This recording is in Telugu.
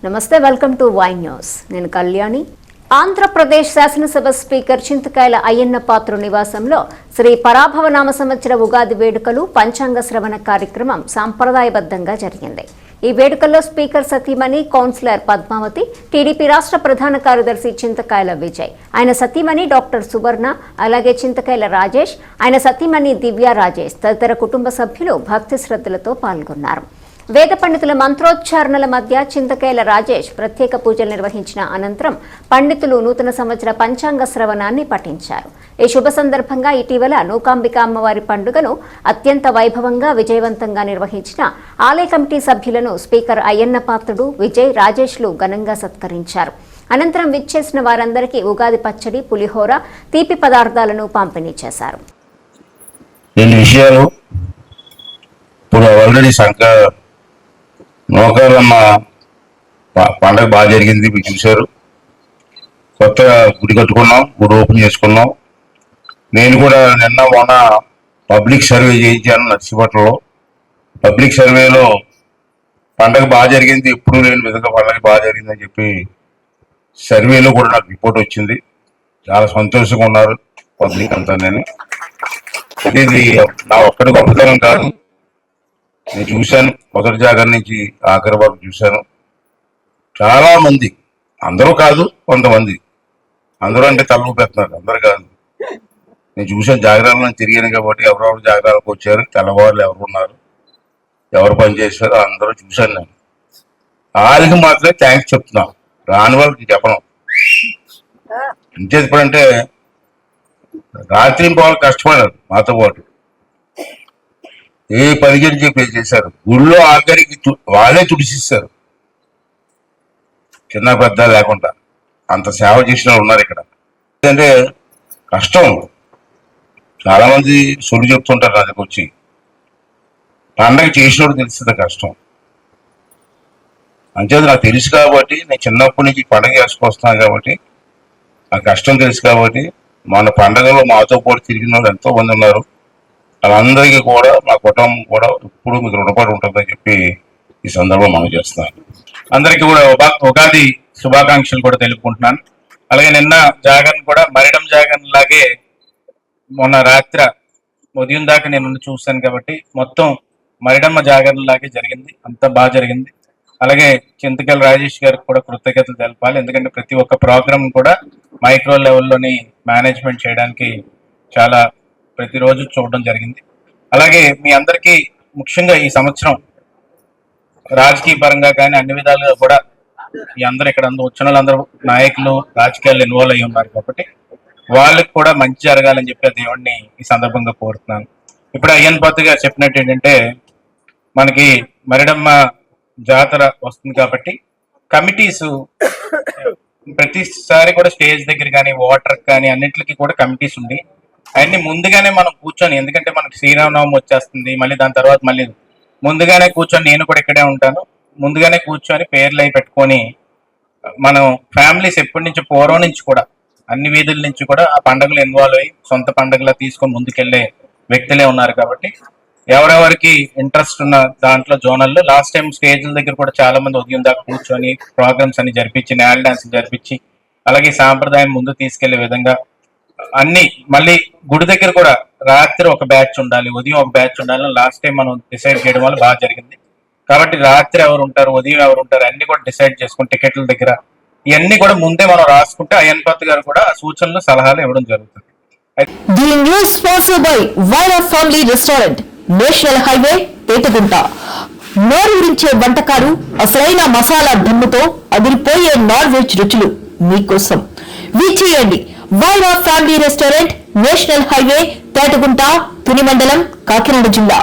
నమస్తే, వెల్కమ్ టు వై న్యూస్. నేను కళ్యాణి. ఆంధ్రప్రదేశ్ శాసనసభ స్పీకర్ చింతకాయల అయ్యన్న పాత్ర నివాసంలో శ్రీ పరాభవనామ సంవత్సర ఉగాది వేడుకలు పంచాంగ శ్రవణ కార్యక్రమం సాంప్రదాయబద్ధంగా జరిగింది. ఈ వేడుకల్లో స్పీకర్ సతీమణి కౌన్సిలర్ పద్మావతి, టీడీపీ రాష్ట్ర ప్రధాన కార్యదర్శి చింతకాయల విజయ్, ఆయన సతీమణి డాక్టర్ సువర్ణ, అలాగే చింతకాయల రాజేష్, ఆయన సతీమణి దివ్య రాజేష్ తదితర కుటుంబ సభ్యులు భక్తి శ్రద్ధలతో పాల్గొన్నారు. వేద పండితుల మంత్రోచ్చారణల మధ్య చింతకాయల రాజేష్ ప్రత్యేక పూజలు నిర్వహించిన అనంతరం పండితులు నూతన సంవత్సర పంచాంగ శ్రవణాన్ని పఠించారు. ఈ శుభ సందర్భంగా ఇటీవల నూకాంబిక అమ్మవారి పండుగను అత్యంత వైభవంగా విజయవంతంగా నిర్వహించిన ఆలయ కమిటీ సభ్యులను స్పీకర్ అయ్యన్న పాత్రుడు, విజయ్, రాజేష్లు ఘనంగా సత్కరించారు. అనంతరం విచ్చేసిన వారందరికీ ఉగాది పచ్చడి, పులిహోర, తీపి పదార్థాలను పంపిణీ చేశారు. నౌకర్లమ్మ పండగ బాగా జరిగింది. మీరు చూశారు. కొత్తగా గుడి కట్టుకున్నాం, గుడి ఓపెన్ చేసుకున్నాం. నేను కూడా నిన్న మొన్న పబ్లిక్ సర్వే చేయించాను నర్సీపట్నంలో. పబ్లిక్ సర్వేలో పండగ బాగా జరిగింది, ఎప్పుడు లేని విధంగా పండగ బాగా జరిగిందని చెప్పి సర్వేలో కూడా నాకు రిపోర్ట్ వచ్చింది. చాలా సంతోషంగా ఉన్నారు పబ్లిక్ అంతా. ఇది నా ఒక్కడి గొప్పతనం కాదు, నేను చూశాను. మొదటి జాగరణ నుంచి ఆఖరి వరకు చూశాను. చాలా మంది, అందరూ కాదు, కొంతమంది, అందరూ అంటే తల్లు పెడుతున్నారు, అందరూ కాదు. నేను చూశాను, జాగరణలో తిరిగాను కాబట్టి ఎవరెవరు జాగరణకు వచ్చారు, తెల్లవారులు ఎవరు ఉన్నారు, ఎవరు పనిచేశారు అందరూ చూశాను. నేను వాళ్ళకి మాత్రమే థ్యాంక్స్ చెప్తున్నాను, రాని వాళ్ళకి చెప్పను. ఇంకేది ఇప్పుడంటే రాత్రి వాళ్ళు కష్టపడారు మాతో పాటు, ఏ పదిహేను చెప్పి చేశారు. గుళ్ళో ఆఖరికి వాళ్ళే తుడిసిస్తారు, చిన్న పెద్ద లేకుండా అంత సేవ చేసిన వాళ్ళు ఉన్నారు ఇక్కడ. ఎందుకంటే కష్టం, చాలా మంది సొలి చెప్తుంటారు నా దగ్గర వచ్చి. పండగ చేసినప్పుడు తెలుస్తుంది కష్టం. అంచేది నాకు తెలుసు కాబట్టి, నేను చిన్నప్పటి నుంచి పండగ చేసుకొస్తున్నాను కాబట్టి ఆ కష్టం తెలుసు కాబట్టి, మన పండగలో మాతో పాటు తిరిగిన వాళ్ళు ఎంతో మంది ఉన్నారు. వాళ్ళందరికీ కూడా మా కుటుంబం కూడా ఇప్పుడు మీకు రుణపడి ఉంటుందని చెప్పి ఈ సందర్భంలో మనం చేస్తున్నాను. అందరికీ కూడా ఉగాది శుభాకాంక్షలు కూడా తెలుపుకుంటున్నాను. అలాగే నిన్న జాగరణ కూడా మరిడం జాగరణ లాగే మొన్న రాత్రి ఉదయం దాకా నేను చూశాను కాబట్టి మొత్తం మరిడమ్మ జాగరణ లాగే జరిగింది, అంత బాగా జరిగింది. అలాగే చింతకాయల రాజేష్ గారికి కూడా కృతజ్ఞతలు తెలపాలి, ఎందుకంటే ప్రతి ఒక్క ప్రోగ్రామ్ కూడా మైక్రో లెవెల్లోని మేనేజ్మెంట్ చేయడానికి చాలా ప్రతిరోజు చూడడం జరిగింది. అలాగే మీ అందరికీ ముఖ్యంగా ఈ సంవత్సరం రాజకీయ పరంగా కానీ అన్ని విధాలుగా కూడా ఈ అందరూ ఇక్కడ వచ్చిన వాళ్ళందరూ నాయకులు రాజకీయాల్లో ఇన్వాల్వ్ అయ్యి ఉన్నారు కాబట్టి వాళ్ళకి కూడా మంచి జరగాలని చెప్పి దేవుడిని ఈ సందర్భంగా కోరుతున్నాను. ఇప్పుడు అయ్యన్ పాత్ర గారు చెప్పినట్టు ఏంటంటే, మనకి మరిడమ్మ జాతర వస్తుంది కాబట్టి కమిటీస్ ప్రతిసారి కూడా స్టేజ్ దగ్గర కానీ వాటర్ కానీ అన్నింటికి కూడా కమిటీస్ ఉంది. అవన్నీ ముందుగానే మనం కూర్చొని, ఎందుకంటే మనకి శ్రీరామనవమి వచ్చేస్తుంది, మళ్ళీ దాని తర్వాత మళ్ళీ ముందుగానే కూర్చొని, నేను కూడా ఇక్కడే ఉంటాను, ముందుగానే కూర్చొని పేర్లు అవి పెట్టుకొని మనం ఫ్యామిలీస్ ఎప్పటి నుంచి పూర్వం నుంచి కూడా అన్ని వీధుల నుంచి కూడా ఆ పండుగలు ఇన్వాల్వ్ అయ్యి సొంత పండుగలా తీసుకొని ముందుకెళ్లే వ్యక్తులే ఉన్నారు కాబట్టి ఎవరెవరికి ఇంట్రెస్ట్ ఉన్న దాంట్లో జోనల్లో లాస్ట్ టైం స్టేజ్ల దగ్గర కూడా చాలా మంది ఉదయం దాకా కూర్చొని ప్రోగ్రామ్స్ అన్ని జరిపించి, నేల డాన్స్ జరిపించి, అలాగే సాంప్రదాయం ముందు తీసుకెళ్లే విధంగా అన్ని, మళ్ళీ గుడి దగ్గర కూడా రాత్రి ఒక బ్యాచ్ ఉండాలి, ఉదయం ఒక బ్యాచ్ ఉండాలి. లాస్ట్ టైం మనం డిసైడ్ చేయడం వల్ల బాగా జరిగింది కాబట్టి రాత్రి ఎవరు ఉంటారు, ఉదయం ఎవరు ఉంటారు అన్ని కూడా డిసైడ్ చేసుకుని టికెట్ల దగ్గర ఇవన్నీ కూడా ముందే మనం రాసుకుంటే అయ్యన్ పాత్ర గారు కూడా సూచనలు సలహాలు ఇవ్వడం జరుగుతుంది. The news sponsored by Vaira Family Restaurant, national highway, Petagunta. నోరూరించే వంటకాలు, అసలైన మసాలా దమ్ముతో అదిరిపోయే నాన్ వెజ్ రుచులు మీకోసం. విచ్చేయండి Vaira family restaurant, national highway, Petagunta, Tuni మండలం, కాకినాడ జిల్లా.